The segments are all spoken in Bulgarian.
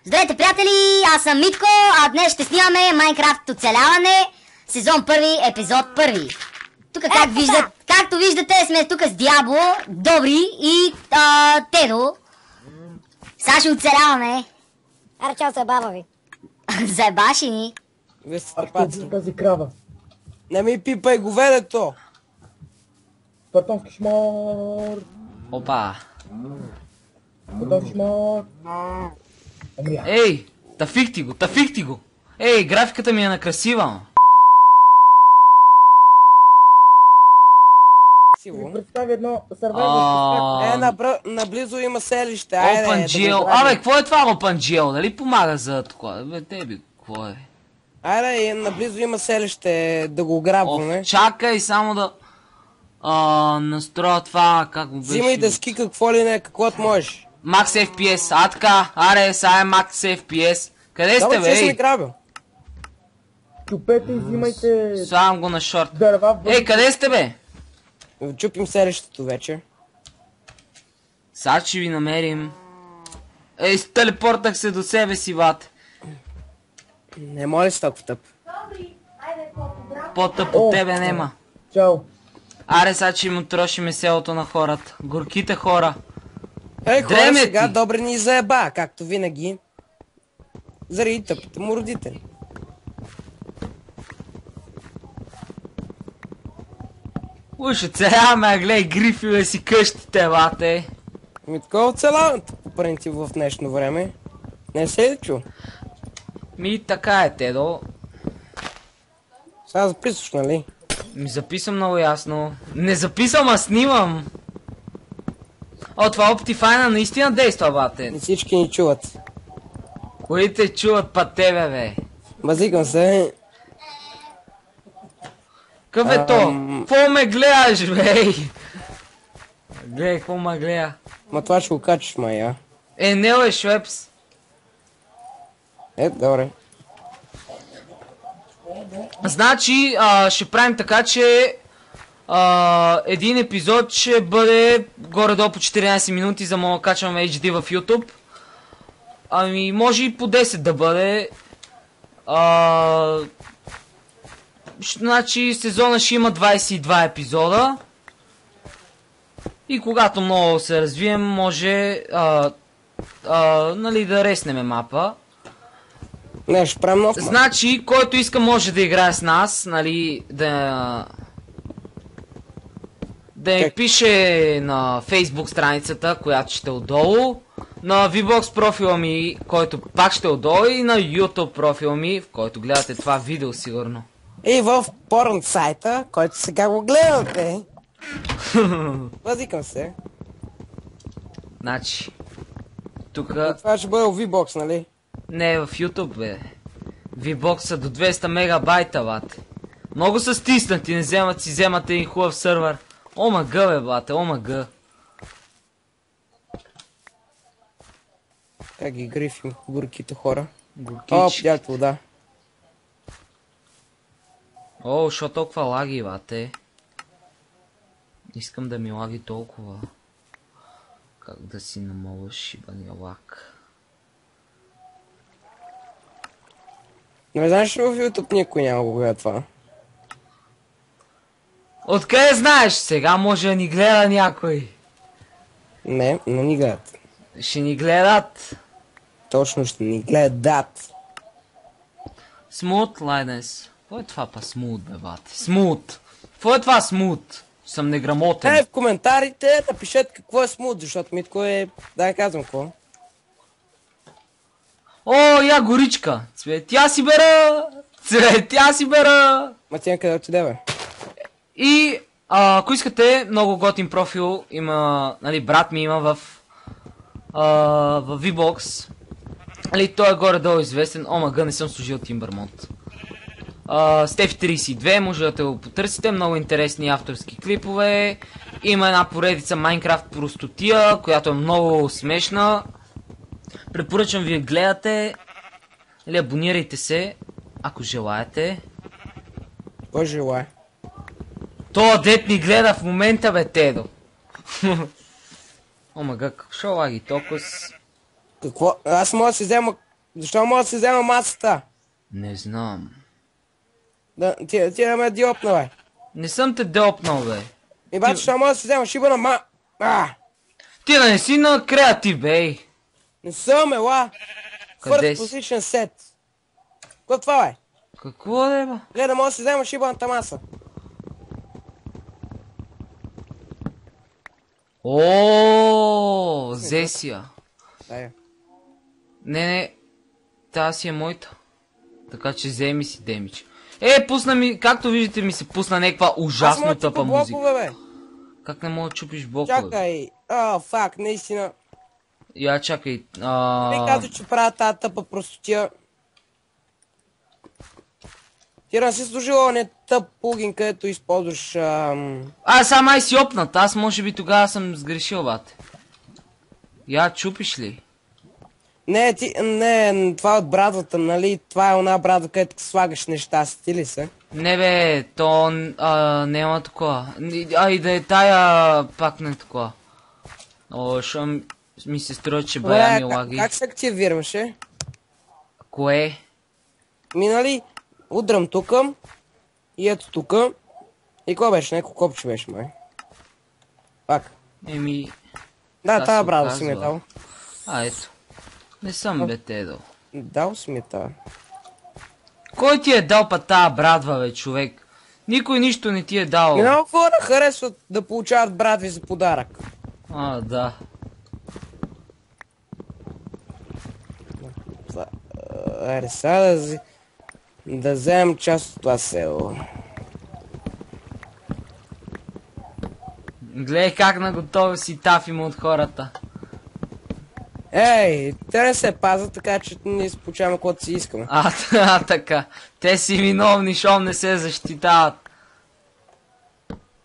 Здравейте, приятели! Аз съм Митко, а днес ще снимаме Майнкрафт оцеляване, сезон 1, епизод 1. Тук както виждате, сме тук с Диабло, Добри и Тедо. Сега ще оцеляваме. Арчал се баба ви. Заебаши ни. Вие сте тъпаци. Тази крава. Не ми пипай говедето! Пътонски шмор. Опа. Пътонски шмор. Ей, тафих ти го. Ей, графиката ми е накрасива. Ми представи едно сървайвър. Наблизо има селище. Айде, OpenGL. Абе, какво е това OpenGL? Дали помага за такова? Бе, теби, какво е? Айде, наблизо има селище, да го грабваме. Чакай само да... настроя това, как му беше... Взимай да ски какво ли не, каквото можеш. Max FPS, така, аре, сега е Max FPS. Къде сте, бе, ще ми ей? грабя. Чупете и взимайте Слагам го на шорт. дърва в Ей, къде сте, бе? Чупим селището вече. Сега ще ви намерим. Ей, телепортах се до себе си, бат. Не моля си толкова тъп. По-тъп от тебе нема. Чао. Аре, сега ще им трошиме селото на хората. Горките хора. Ей, хора, Дреме сега ти. добре ни заеба, както винаги. Заради тъпите му родители. Уж оцеляваме, гледай, грифове си къщите, бате. Ми такова оцеляването по принцип в днешно време. Не се ли чу? Ми така е, Тедо. Сега записваш, нали? Ми записвам много ясно. Не записвам, а снимам. О, това Optifine наистина действа, бате. Не всички ни чуват. Кои те чуват па тебе, бе? Мазикам се. Къв е то? Какво ме гледаш, бе? Гледай, какво ме гледа? Ма това ще го качиш, мая. Не, бе, Швепс. Добре. Значи, ще правим така, че един епизод ще бъде горе-долу по 14 минути, за да качваме HD в YouTube. Ами, може и по 10 да бъде. Значи, сезона ще има 22 епизода. И когато много се развием, може нали, да реснеме мапа. Не, ще правим нов мап. Значи, който иска може да играе с нас, нали, да ми пише на Facebook страницата, която ще е отдолу, на VBOX профила ми, който пак ще е отдолу, и на YouTube профила ми, в който гледате това видео сигурно. И в порн сайта, който сега го гледате. Възикам се. Значи, тук... Това ще бъде в V-Box, нали? Не, в YouTube, бе. VBOX са до 200 мегабайта, бате. Много са стиснати, не вземате един хубав сървър. ОМГ, бе, бате, ОМГ. Как ги грифим горките хора. Горкич. Пядат вода. О, шо толкова лаги, бате? Искам да ми лаги толкова. Как да си намаля шибания лак? Не знаеш ли в YouTube никой няма го гледа това? Откъде знаеш? Сега може да ни гледа някой. Не ни гледат. Ще ни гледат. Точно ще ни гледат. Смут, Лайденс. Какво е това па смут, бе, бате? Смут. Какво е това смут? Съм неграмотен. В коментарите напишете какво е смут, защото Митко е... Да, казвам какво. О, я горичка. Цветя си бера. Цветя си бера. Ма ти къде отиде, бе? И ако искате, много готин профил има, нали, брат ми има в VBOX. Нали, той е горе-долу известен. ОМГ, не съм служил Тимбърмонт. Стеф32, може да го потърсите, много интересни авторски клипове. Има една поредица Майнкрафт простотия, която е много смешна. Препоръчвам ви да гледате. Или абонирайте се, ако желаете. Кой желая? То дет ни гледа в момента, бе, Тедо. Омага, шо лаги толкова с... Какво? Аз мога да си взема Защо мога да си взема масата? Не знам. Ти да ме диопна, бе. Не съм те делпнал, бе. И баче, защо мога да си взема шиба на Ти да не си на креатив, бей. Не съм, ела. Къде First си? position set. Какво е това, бе? Какво да е, бе? Гледа, мога да си взема шибаната маса. О, Зесия. Дай. Не, тази си е моята. Така че вземи си демидж. Пусна ми, както виждате ми се пусна някаква Аз ужасно мога да тъпа чупа музика. блокове, бе. Как не мога да чупиш блокове? Чакай. Фак, наистина. Я чакай. Не казвай, че правя тази тъпа простотия. Ти не си служила не тъп плагин, където използваш... Сам ай си опнат. Аз може би тогава съм сгрешил, бате. Я чупиш ли? Не, това е от брадвата, нали? Това е она брадва, където слагаш неща, стили се. Не бе, то няма такова. И да е тая пак не такова. Шо ми се струва, че бая ми лаги. Как се активираше? Кое? Нали, удрям тука. И ето тука. И какво беше? Неко копче беше, май. Пак. Да, тази брадва си ми е дал. Ето. Не съм бе те дал. Дал си ми тази. Кой ти е дал па тая брадва, бе, човек? Никой нищо не ти е дал. Много хора харесват да получават брадви за подарък. Да. Айде сега да вземем част от това село. Гледай как наготово си тафим от хората. Ей, те не се пазят, така че ние се получаваме каквото си искаме. Така. Те си виновни, щом не се защитават.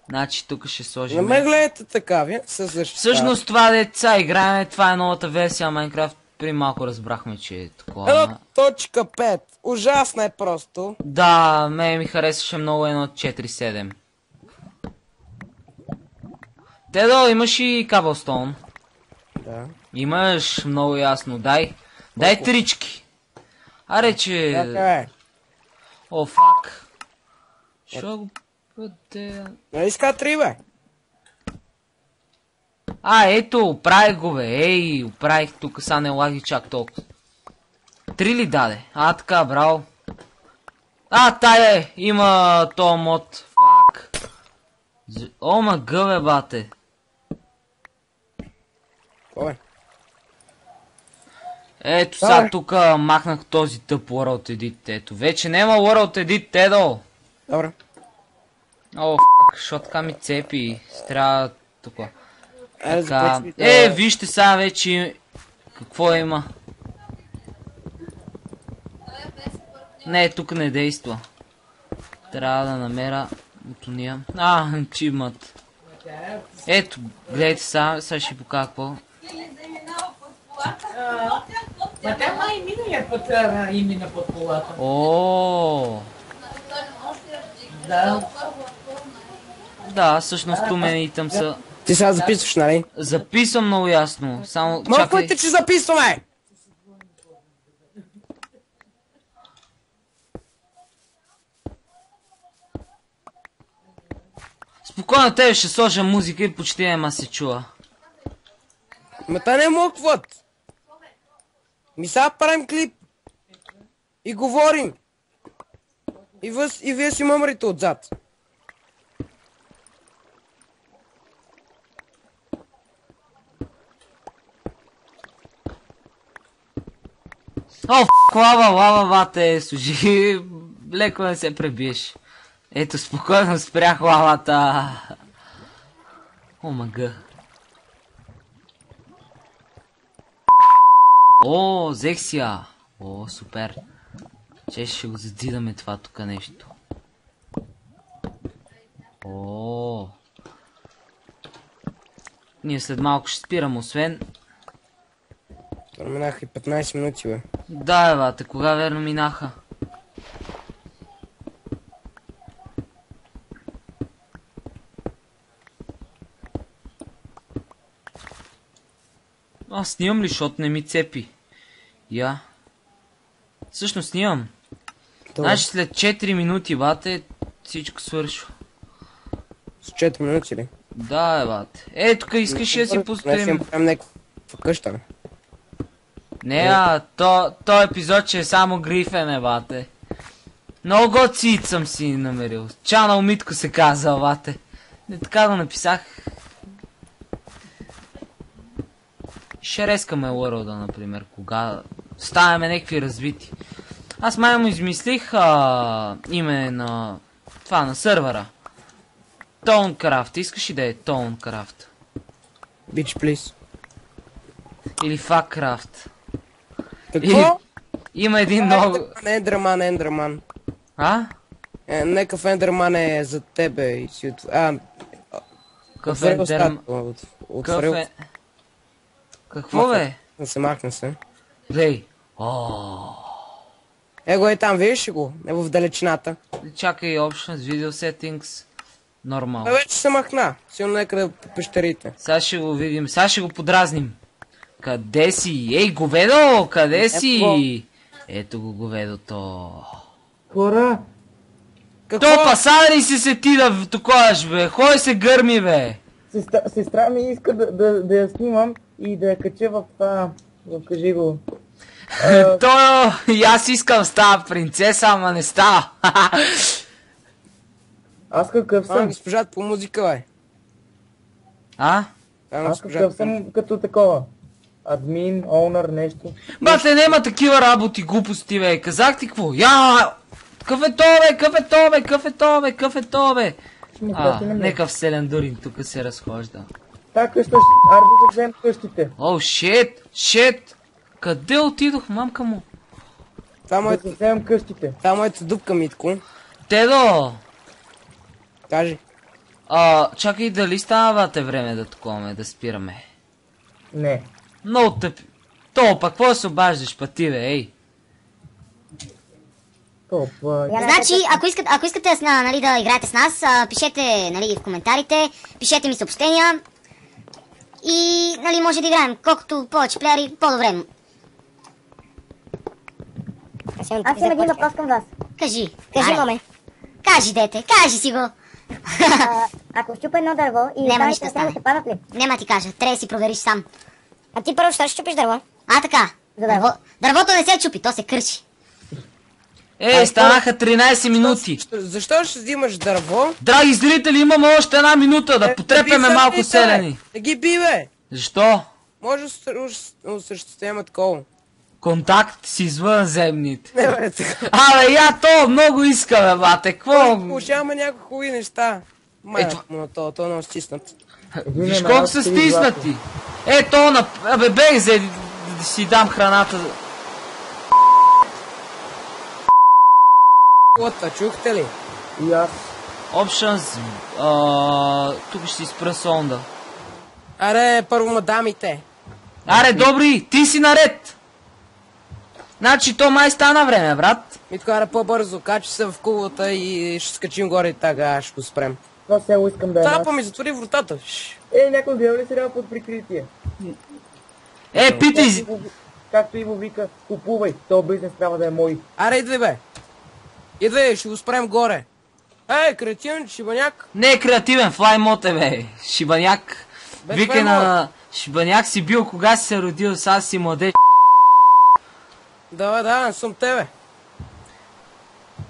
Значи тук ще сложим... Не ме гледайте така, вие се защитават. Всъщност това деца играем, това е новата версия на Майнкрафт. При малко разбрахме, че е такова. 1.5. Ужасна е просто. Да, ми харесваше много 1.4.7. Тедо, имаш и каблстоун? Да. Имаш, много ясно. Дай трички. Аре, че... Така. О, фак. Шо го бъде... Не иска 3, бе. Ето, оправих го, бе. Оправих тук, са не лаги чак толкова. 3 ли даде? Така, браво. Тая има то мод. Фак. Ома гъбе, бате. Кой? Ето сега тук махнах този тъп World Edit. Ето, вече няма World Edit, Тедо. Добре. О, фак, шо така ми цепи. Трябва тук. Така. Вижте сега вече какво има. Не, тук не действа. Трябва да намеря от уния. Achievement. Ето, гледайте сега ще покажа какво. Тя май миналия път имена под колата. Да, всъщност у мен и там са... Ти сега записваш, нали? Записвам много ясно, само чакай... Мърквайте, че записваме! Спокойно, тебе ще сложа музика и почти нема се чува. Те не мъкват! Сега правим клип. И говорим. И вие си мъмрите отзад. Лава, бате, служи. Леко не се пребиеш. Ето, спокойно спрях лавата. Мага. Взех си я. Супер. Ще го задидаме това тук нещо. Ние след малко ще спирам, освен... Минаха и 15 минути, бе. Да, бате, кога верно минаха? Снимам ли, защото не ми цепи? Всъщност снимам. Добре. Значи след 4 минути, бате, всичко свършва. С 4 минути ли? Да, бате. Тук искаш ли да си Не ще постоим? им правим някаква къща, бе. Не, то епизод ще е само грифене, бате. Много гоцит съм си намерил. Чанал Митко се казва, бате. Не така го написах. Ще рескаме World, например, кога ставаме някакви развити. Аз май му измислих име на това, на сървъра. Towncraft. Искаш ли да е Towncraft? Bitch, please. Или Fuckcraft. Какво? Има един много... Ендерман. А? Некъв Ендерман е за тебе и си от... Какъв отвори е устата. Какъв е? Какво бе? Да се махне се. Глей. Его е там, виж го? Е в далечината. Чакай, Options, Video Settings. Нормал. Вече се махна. Силно някъде по пещерите. Сега ще го видим, сега ще го подразним. Къде си? Ей, говедо! Къде си? Ето го говедото. Хора, То пасада ли си се ти да токоаш, бе? Хой се гърми, бе! сестра ми иска да я снимам и да я кача в това... Кажи го. То, и аз искам става принцеса, ама не става. Аз какъв съм? Госпожата по музика, бе. А? Аз какъв съм като такова? Админ, оунър, нещо. Бате, нема такива работи, глупости, бе. Казах ти какво? Къв е то, бе? Къв е то, бе? Къв е то, бе? Къв е то, бе? Нека вселен Дурин тук се разхожда. Та къща, арди да взем къщите. О, шет! Къде отидох, мамка му? Да се вземем къщите. Това е моята дупка, Митко. Тедо! Кажи. Чакай, дали става, бате, време да таковаме, да спираме? Не. Много тъпи. То, пак, какво се обаждаш, па ти, бе, ей? Значи, ако искате нали, да играете с нас, пишете нали, в коментарите, пишете ми съобщения и нали, може да играем. Колкото повече плеери, по-добре. Аз имам един въпрос към вас. Кажи, Моме. Кажи, дете, кажи си го. Ако щупа едно дърво и Няма останете нищо да от него, стане. ще падат ли? Нема ти кажа, трябва да си провериш сам. А ти първо ще щупиш дърво? Така. За дърво. Дървото не се чупи, то се кърши. Станаха 13 минути. Защо ще взимаш дърво? Драги зрители, имаме още една минута да потрепеме би малко бе. селени. Да ги би, бе! Защо? Може да осъществяваме такова. Контакт с извънземните. Не, бе, така. Я то много искаме, бате, какво? Получаваме някои хубави неща. Майната му на това, то е много стиснат. Виж колко са стиснати. То на... бех, за да си дам храната. Кота, чухте ли? И аз. Options. Тук ще си спра сонда. Аре, първо мадамите. Аре, добри, ти си наред. Значи то май стана време, брат. Митко, аре по-бързо, качи се в кулата и ще скачим горе и така, ще го спрем. Това село искам да е Цапа наш. ми затвори вратата. Някой гледа ли сериал под прикритие? Питай. Както Иво вика, купувай, този бизнес трябва да е мой. Аре, идвай, бе. Идвай, ще го спрем горе. Креативен шибаняк. Не е креативен, флаймот бе. Шибаняк. Без Вика флаймот. на... Шибаняк си бил, кога си се родил, сега си младеж. Да, не съм тебе.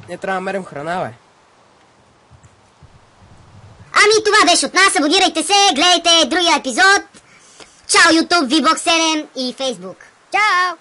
Не трябва да мерим храна, бе. Ами това беше от нас, абонирайте се, гледайте другия епизод. Чао YouTube, VBOX 7 и Facebook. Чао!